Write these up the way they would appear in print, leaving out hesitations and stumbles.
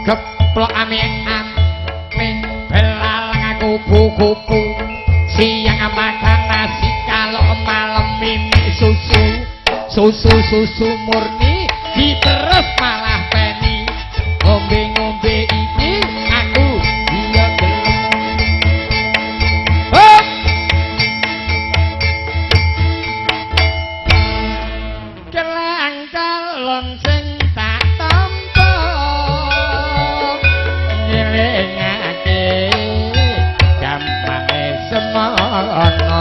geplok ame-ame belalang kubu-kubu siang makan nasi kalau malam ini susu murni diteres malah peni ngombe-ngombe iki aku dia gelem hop kelang calon sing tak tampa nyelengake gampane semono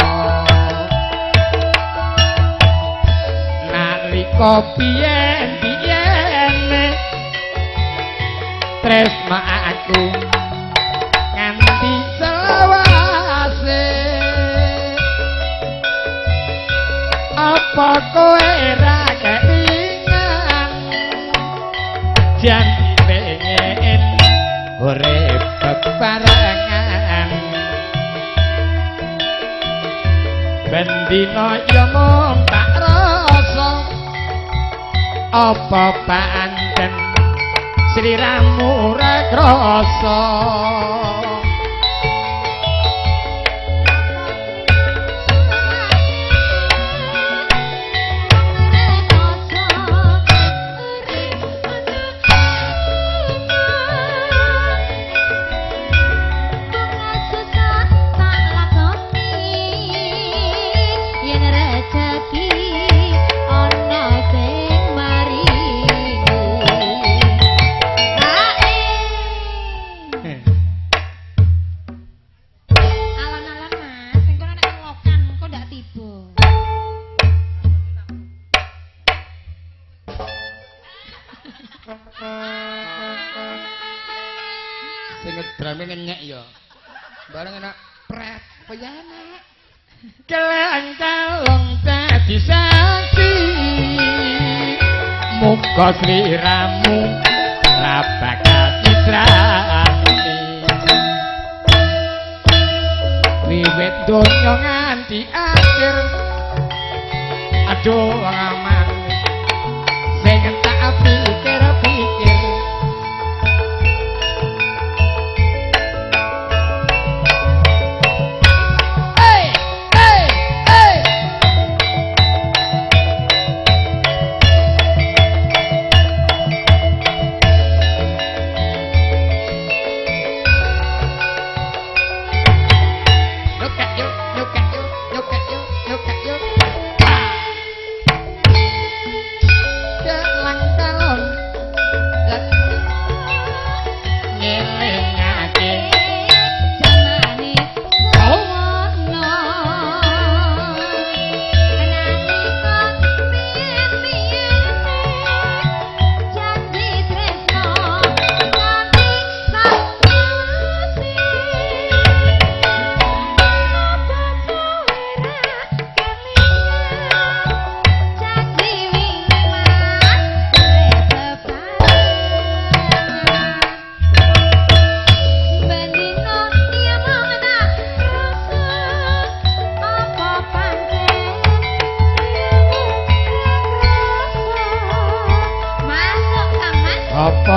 nalika biyen tresna aku nganti selawase apa kowe ra keingan jan pengen urip bebarengan ben dina ya mung tak rasa apa pancen sliramu ra krasa drame ngenyek ya bareng enak pret peyana kelang calong dadi saksi muga sliramu ra bakal citrani wiwit donya nganti akhir aduh aman sing tak pikir-pikir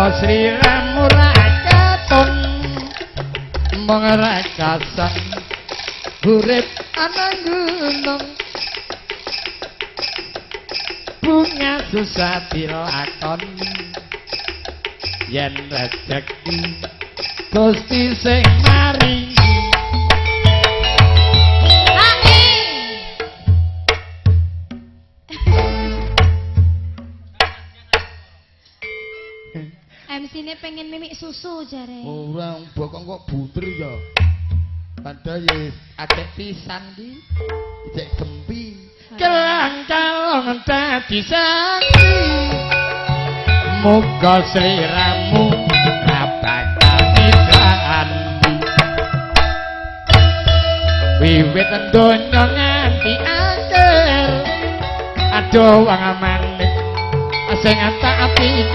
sliramu ra katon mung rakasan urip ana gunung bunga susah dilakon yen rezeki Gusti sing maringi MC-ne pengen mimik susu jare. Ora bokong kok buter ya. Padahal ya akeh pisan iki. Cek gempi. Kelang calon dadi saksi. Muga sliramu ra bakal citrani. Wiwit donya nganti akhir. Aduh wong aman sing tak ati